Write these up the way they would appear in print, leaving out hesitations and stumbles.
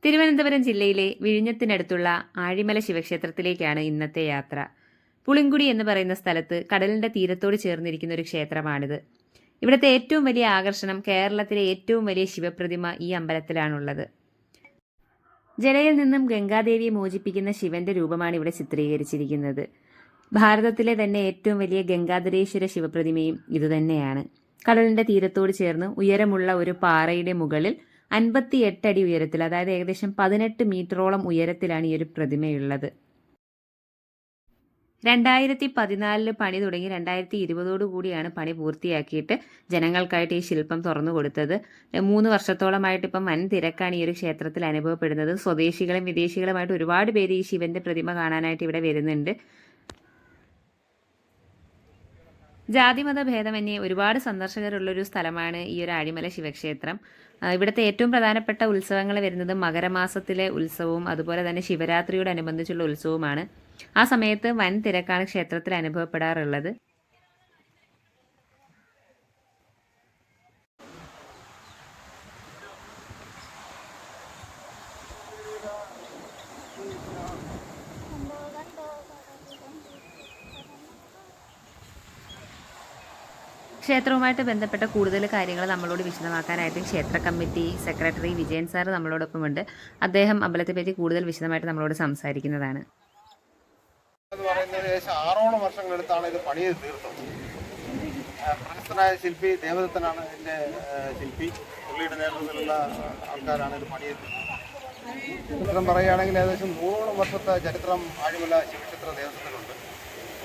തിരുവനന്തപുരം ജില്ലയിലെ വിഴിഞ്ഞത്തിനടുത്തുള്ള ആഴിമല ശിവക്ഷേത്രത്തിലേക്കാണ് ഇന്നത്തെ യാത്ര. പുളിങ്കുടി എന്ന് പറയുന്ന സ്ഥലത്ത് കടലിന്റെ തീരത്തോട് ചേർന്നിരിക്കുന്ന ഒരു ക്ഷേത്രമാണിത്. ഇവിടുത്തെ ഏറ്റവും വലിയ ആകർഷണം കേരളത്തിലെ ഏറ്റവും വലിയ ശിവപ്രതിമ ഈ അമ്പലത്തിലാണുള്ളത്. ജലയിൽ നിന്നും ഗംഗാദേവിയെ മോചിപ്പിക്കുന്ന ശിവന്റെ രൂപമാണ് ഇവിടെ ചിത്രീകരിച്ചിരിക്കുന്നത്. ഭാരതത്തിലെ തന്നെ ഏറ്റവും വലിയ ഗംഗാധരേശ്വര ശിവപ്രതിമയും ഇതുതന്നെയാണ്. കടലിന്റെ തീരത്തോട് ചേർന്ന് ഉയരമുള്ള ഒരു പാറയുടെ മുകളിൽ 58 അടി ഉയരത്തിൽ, അതായത് ഏകദേശം 18 മീറ്ററോളം ഉയരത്തിലാണ് ഈ ഒരു പ്രതിമയുള്ളത്. 2014 പണി തുടങ്ങി 2020 കൂടിയാണ് പണി പൂർത്തിയാക്കിയിട്ട് ജനങ്ങൾക്കായിട്ട് ഈ ശില്പം തുറന്നു കൊടുത്തത്. 3 വർഷത്തോളമായിട്ട് ഇപ്പം വൻ തിരക്കാണ് ഈ ഒരു ക്ഷേത്രത്തിൽ അനുഭവപ്പെടുന്നത്. സ്വദേശികളും വിദേശികളുമായിട്ട് ഒരുപാട് പേര് ഈ ശിവന്റെ പ്രതിമ കാണാനായിട്ട് ഇവിടെ വരുന്നുണ്ട്. ജാതിമത ഭേദമന്യേ ഒരുപാട് സന്ദർശകരുള്ളൊരു സ്ഥലമാണ് ഈ ഒരു ആഴിമല ശിവക്ഷേത്രം. ഇവിടുത്തെ ഏറ്റവും പ്രധാനപ്പെട്ട ഉത്സവങ്ങൾ വരുന്നത് മകരമാസത്തിലെ ഉത്സവവും അതുപോലെ തന്നെ ശിവരാത്രിയോടനുബന്ധിച്ചുള്ള ഉത്സവവുമാണ്. ആ സമയത്ത് വൻ തിരക്കാണ് ക്ഷേത്രത്തിൽ അനുഭവപ്പെടാറുള്ളത്. ക്ഷേത്രവുമായിട്ട് ബന്ധപ്പെട്ട കൂടുതൽ കാര്യങ്ങൾ നമ്മളോട് വിശദമാക്കാനായിട്ട് ക്ഷേത്ര കമ്മിറ്റി സെക്രട്ടറി വിജയൻ സാർ നമ്മളോടൊപ്പമുണ്ട്. അദ്ദേഹം അമ്പലത്തെപ്പറ്റി കൂടുതൽ വിശദമായിട്ട് നമ്മളോട് സംസാരിക്കുന്നതാണ്. ഏകദേശം 6 വർഷങ്ങളെടുത്താണ് ഇത് പണി തീർത്തത്. പ്രശസ്തനായ ശില്പി ദേവദത്തനാണ് ഇതിൻ്റെ ശില്പി. പുള്ളിയുടെ നേതൃത്വത്തിലുള്ള ആൾക്കാരാണ് ഇത് പണി ചരിത്രം പറയുകയാണെങ്കിൽ ഏകദേശം 100 വർഷത്തെ ചരിത്രം ആഴിമല ശിവക്ഷേത്ര ദേവസ്ഥത്തിലുണ്ട്.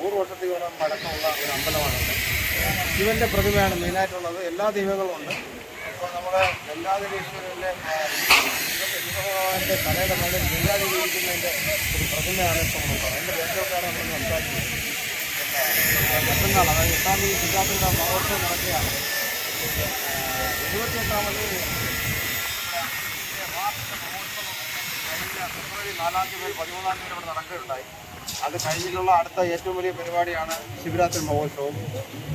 100 വർഷത്തോളം പഴക്കമുള്ള ഒരു അമ്പലമാണുണ്ട്. ശിവന്റെ പ്രതിമയാണ് മെയിനായിട്ടുള്ളത്. എല്ലാ ദൈവങ്ങളും ഉണ്ട്. ഇപ്പോൾ നമ്മുടെ ഗംഗാധരേശ്വരൻ്റെ ശിവഭഗവാന്റെ കലയുടെ മേലെ ഗംഗാദേവി ഇരിക്കുന്നതിൻ്റെ ഒരു പ്രതിമയാണ് ഇപ്പോൾ നമ്മൾ പറയുന്നത്. അതിൻ്റെ വേഷമൊക്കെയാണ് നമ്മൾ സംസാരിക്കുന്നത്. മറ്റന്നാൾ, അതായത് 8-ാം തീയതി ശിവരാത്രിയുടെ മഹോത്സവം നടക്കുകയാണ്. 28ാമത് ഫെബ്രുവരി 4-ാം തീയതി മുതൽ 13-ാം തീയതി ഇവിടെ നടക്കുകയുണ്ടായി. അത് കഴിഞ്ഞിട്ടുള്ള അടുത്ത ഏറ്റവും വലിയ പരിപാടിയാണ് ശിവരാത്രി മഹോത്സവം.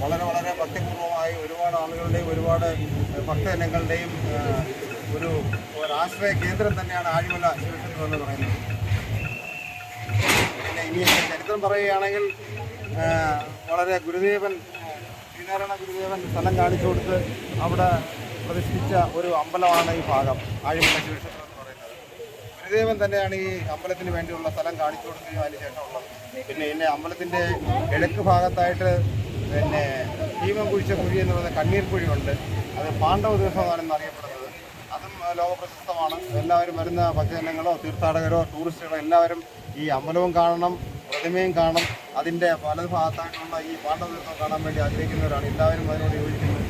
വളരെ ഭക്തിപൂർവ്വമായി ഒരുപാട് ആളുകളുടെയും ഒരുപാട് ഭക്തജനങ്ങളുടെയും ഒരു ആശ്രയ കേന്ദ്രം തന്നെയാണ് ആഴിമല ശിവക്ഷേത്രം എന്ന് പറയുന്നത്. പിന്നെ ഇനി ചരിത്രം പറയുകയാണെങ്കിൽ വളരെ ഗുരുദേവൻ ശ്രീനാരായണ ഗുരുദേവൻ സ്ഥലം കാണിച്ചു കൊടുത്ത് അവിടെ പ്രതിഷ്ഠിച്ച ഒരു അമ്പലമാണ് ഈ ഭാഗം ആഴിമല ശിവക്ഷേത്രം. ഗുരുദേവൻ തന്നെയാണ് ഈ അമ്പലത്തിന് വേണ്ടിയുള്ള സ്ഥലം കാണിച്ചു കൊടുക്കുകയും അതിന് ശേഷമുള്ളത്. പിന്നെ ഇതിൻ്റെ അമ്പലത്തിൻ്റെ കിഴക്ക് ഭാഗത്തായിട്ട് പിന്നെ ഭീമം കുഴിച്ച കുഴി എന്ന് പറയുന്ന കണ്ണീർ കുഴിയുണ്ട്. അത് പാണ്ഡവ ദിവസമാണെന്ന് അറിയപ്പെടുന്നത്. അതും ലോകപ്രശസ്തമാണ്. എല്ലാവരും വരുന്ന ഭക്തജനങ്ങളോ തീർത്ഥാടകരോ ടൂറിസ്റ്റുകളോ എല്ലാവരും ഈ അമ്പലവും കാണണം, പ്രതിമയും കാണണം. അതിൻ്റെ വലത് ഭാഗത്തായിട്ടുള്ള ഈ പാണ്ഡവ ദിവസം കാണാൻ വേണ്ടി ആഗ്രഹിക്കുന്നവരാണ്. എല്ലാവരും അതിനോട് യോജിക്കുന്നത്.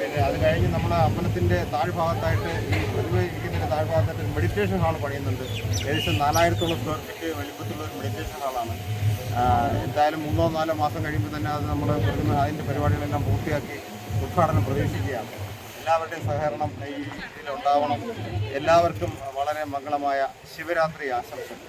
പിന്നെ അത് കഴിഞ്ഞ് നമ്മുടെ അമ്പലത്തിൻ്റെ താഴ്ഭാഗത്തായിട്ട് ഈ പ്രതിമ ഇരിക്കുന്നതിൻ്റെ താഴ്ഭാഗത്തായിട്ട് ഒരു മെഡിറ്റേഷൻ ഹാൾ പണിയുന്നുണ്ട്. ഏകദേശം 4000-ഓളം സ്ക്വയർ ഫീറ്റ് വലിപ്പത്തിലുള്ള ഒരു മെഡിറ്റേഷൻ ഹാളാണ്. എന്തായാലും 3-4 മാസം കഴിയുമ്പോൾ തന്നെ അത് നമ്മൾ പ്രതിമ അതിൻ്റെ പരിപാടികളെല്ലാം പൂർത്തിയാക്കി ഉദ്ഘാടനം പ്രതീക്ഷിക്കുകയാണ്. എല്ലാവരുടെയും സഹകരണം ഈ ഇതിലുണ്ടാവണം. എല്ലാവർക്കും വളരെ മംഗളമായ ശിവരാത്രി ആശംസകൾ.